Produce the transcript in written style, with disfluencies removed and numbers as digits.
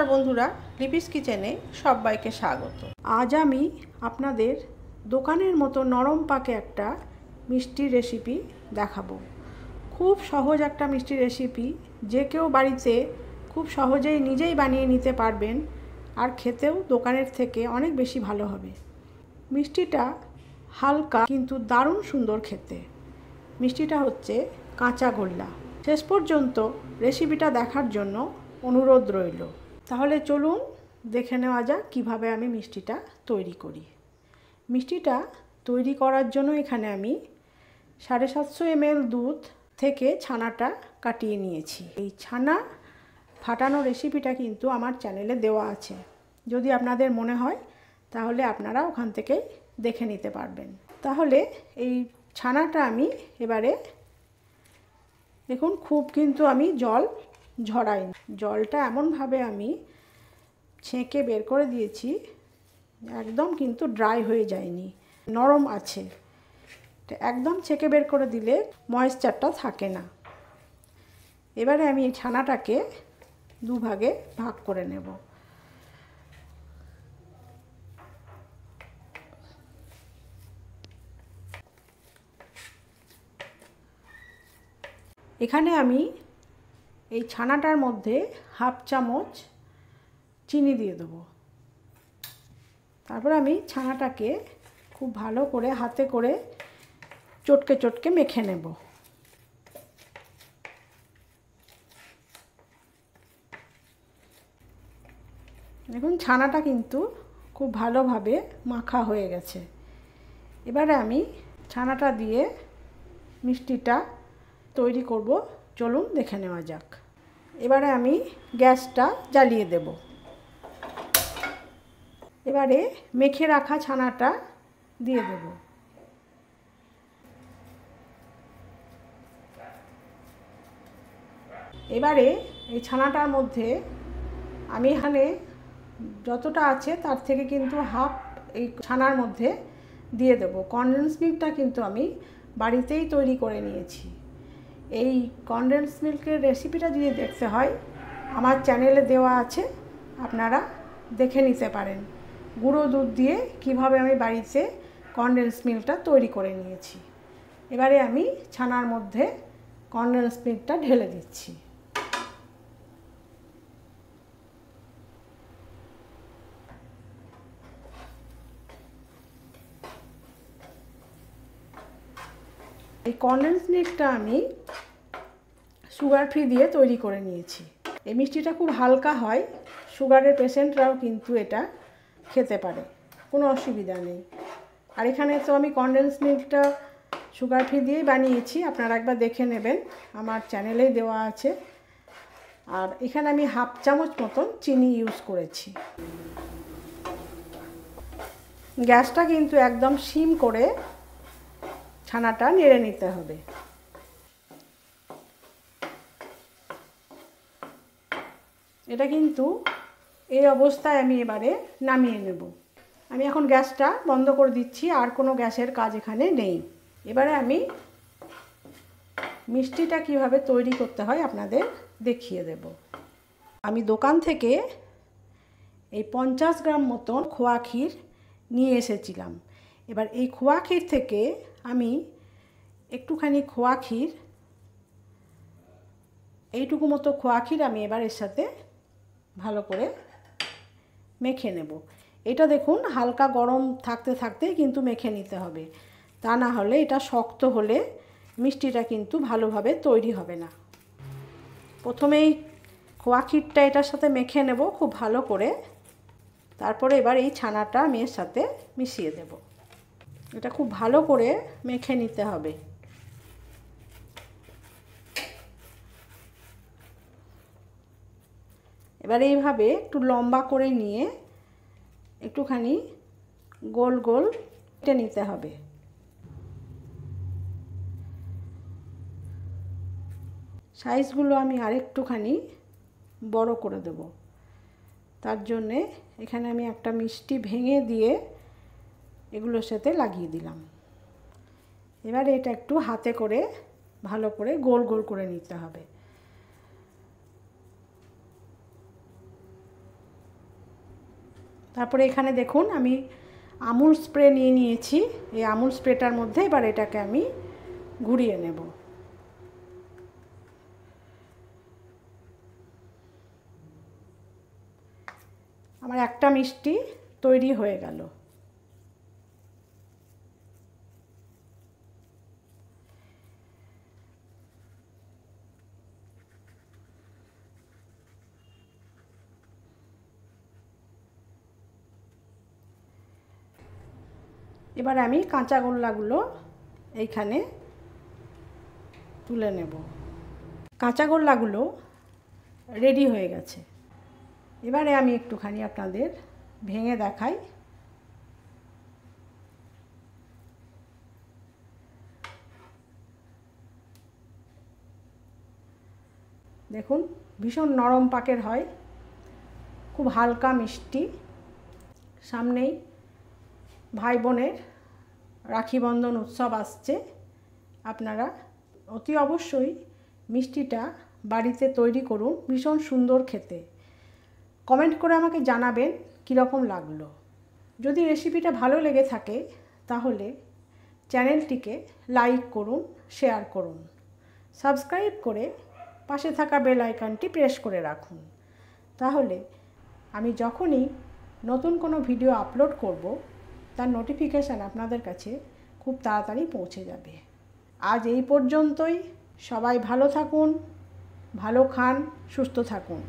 নমস্কার বন্ধুরা, লিপিস কিচেনে সবাইকে স্বাগত। আজ আমি আপনাদের দোকানের মতো নরম পাকে একটা মিষ্টি রেসিপি দেখাবো। খুব সহজ একটা মিষ্টি রেসিপি, যে কেউ বাড়িতে খুব সহজেই নিজেই বানিয়ে নিতে পারবেন, আর খেতেও দোকানের থেকে অনেক বেশি ভালো হবে। মিষ্টিটা হালকা কিন্তু দারুণ সুন্দর খেতে। মিষ্টিটা হচ্ছে কাঁচা গোল্লা। শেষ পর্যন্ত রেসিপিটা দেখার জন্য অনুরোধ রইল। তাহলে চলুন দেখে নেওয়া যাক কীভাবে আমি মিষ্টিটা তৈরি করি। মিষ্টিটা তৈরি করার জন্য এখানে আমি 750 ml দুধ থেকে ছানাটা কাটিয়ে নিয়েছি। এই ছানা ফাটানো রেসিপিটা কিন্তু আমার চ্যানেলে দেওয়া আছে, যদি আপনাদের মনে হয় তাহলে আপনারা ওখান থেকে দেখে নিতে পারবেন। তাহলে এই ছানাটা আমি এবারে দেখুন, খুব কিন্তু আমি জল ঝরাইনি, জলটা এমনভাবে আমি ছেঁকে বের করে দিয়েছি, একদম কিন্তু ড্রাই হয়ে যায়নি, নরম আছে। একদম ছেঁকে বের করে দিলে ময়েশ্চারটা থাকে না। এবারে আমি এই ছানাটাকে দুভাগে ভাগ করে নেব। এখানে আমি এই ছানাটার মধ্যে হাফ চামচ চিনি দিয়ে দেবো। তারপর আমি ছানাটাকে খুব ভালো করে হাতে করে চটকে চটকে মেখে নেব। দেখুন, ছানাটা কিন্তু খুব ভালোভাবে মাখা হয়ে গেছে। এবারে আমি ছানাটা দিয়ে মিষ্টিটা তৈরি করব, চলুন দেখে নেওয়া যাক। এবারে আমি গ্যাসটা জ্বালিয়ে দেব। এবারে মেখে রাখা ছানাটা দিয়ে দেব। এবারে এই ছানাটার মধ্যে আমি এখানে যতটা আছে তার থেকে কিন্তু হাফ এই ছানার মধ্যে দিয়ে দেব। কনডেন্স মিল্কটা কিন্তু আমি বাড়িতেই তৈরি করে নিয়েছি। এই কনডেন্স মিল্কের রেসিপিটা যদি দেখতে হয় আমার চ্যানেলে দেওয়া আছে, আপনারা দেখে নিতে পারেন। গুঁড়ো দুধ দিয়ে কিভাবে আমি বাড়িতে কনডেন্স মিল্কটা তৈরি করে নিয়েছি। এবারে আমি ছানার মধ্যে কনডেন্স মিল্কটা ঢেলে দিচ্ছি। এই কনডেন্স মিল্কটা আমি সুগার ফ্রি দিয়ে তৈরি করে নিয়েছি। এই মিষ্টিটা খুব হালকা হয়, সুগারের পেশেন্টরাও কিন্তু এটা খেতে পারে, কোনো অসুবিধা নেই। আর এখানে তো আমি কনডেন্স মিল্কটা সুগার ফ্রি দিয়েই বানিয়েছি, আপনারা একবার দেখে নেবেন, আমার চ্যানেলেই দেওয়া আছে। আর এখানে আমি হাফ চামচ মতন চিনি ইউজ করেছি। গ্যাসটা কিন্তু একদম সিম করে ছানাটা নেড়ে নিতে হবে। এটা কিন্তু এই অবস্থায় আমি এবারে নামিয়ে নেব। আমি এখন গ্যাসটা বন্ধ করে দিচ্ছি, আর কোনো গ্যাসের কাজ এখানে নেই। এবারে আমি মিষ্টিটা কিভাবে তৈরি করতে হয় আপনাদের দেখিয়ে দেব। আমি দোকান থেকে এই 50 গ্রাম মতন খোয়া ক্ষীর নিয়ে এসেছিলাম। এবার এই খোয়া ক্ষীর থেকে আমি একটুখানি খোয়া ক্ষীর, এইটুকু মতো খোয়া ক্ষীর আমি এবার এর সাথে ভালো করে মেখে নেব। এটা দেখুন হালকা গরম থাকতে থাকতে কিন্তু মেখে নিতে হবে, তা না হলে এটা শক্ত হলে মিষ্টিটা কিন্তু ভালোভাবে তৈরি হবে না। প্রথমেই খোয়া ক্ষীরটা এটার সাথে মেখে নেব খুব ভালো করে। তারপরে এবার এই ছানাটা আমি এর সাথে মিশিয়ে দেব। এটা খুব ভালো করে মেখে নিতে হবে। এবার এইভাবে একটু লম্বা করে নিয়ে একটুখানি গোল গোল কেটে নিতে হবে। সাইজগুলো আমি আরেকটুখানি বড় করে দেব। তার জন্যে এখানে আমি একটা মিষ্টি ভেঙে দিয়ে এগুলোর সাথে লাগিয়ে দিলাম। এবার এটা একটু হাতে করে ভালো করে গোল গোল করে নিতে হবে। তারপরে এখানে দেখুন আমি আমুল স্প্রে নিয়ে নিয়েছি। এই আমুল স্প্রেটার মধ্যে এবার এটাকে আমি ঘুরিয়ে নেব। আমার একটা মিষ্টি তৈরি হয়ে গেল। এবার আমি কাঁচা গোল্লাগুলো এইখানে তুলে নেব। কাঁচা গোল্লাগুলো রেডি হয়ে গেছে। এবারে আমি একটুখানি আপনাদের ভেঙে দেখাই। দেখুন ভীষণ নরম পাকের হয়, খুব হালকা মিষ্টি। সামনেই ভাই বোনের রাখি বন্ধন উৎসব আসছে। আপনারা অতি অবশ্যই মিষ্টিটা বাড়িতে তৈরি করুন, ভীষণ সুন্দর খেতে। কমেন্ট করে আমাকে জানাবেন কীরকম লাগলো। যদি রেসিপিটা ভালো লেগে থাকে তাহলে চ্যানেলটিকে লাইক করুন, শেয়ার করুন, সাবস্ক্রাইব করে পাশে থাকা বেল আইকনটি প্রেস করে রাখুন। তাহলে আমি যখনই নতুন কোনো ভিডিও আপলোড করব তার নোটিফিকেশান আপনাদের কাছে খুব তাড়াতাড়ি পৌঁছে যাবে। আজ এই পর্যন্তই। সবাই ভালো থাকুন, ভালো খান, সুস্থ থাকুন।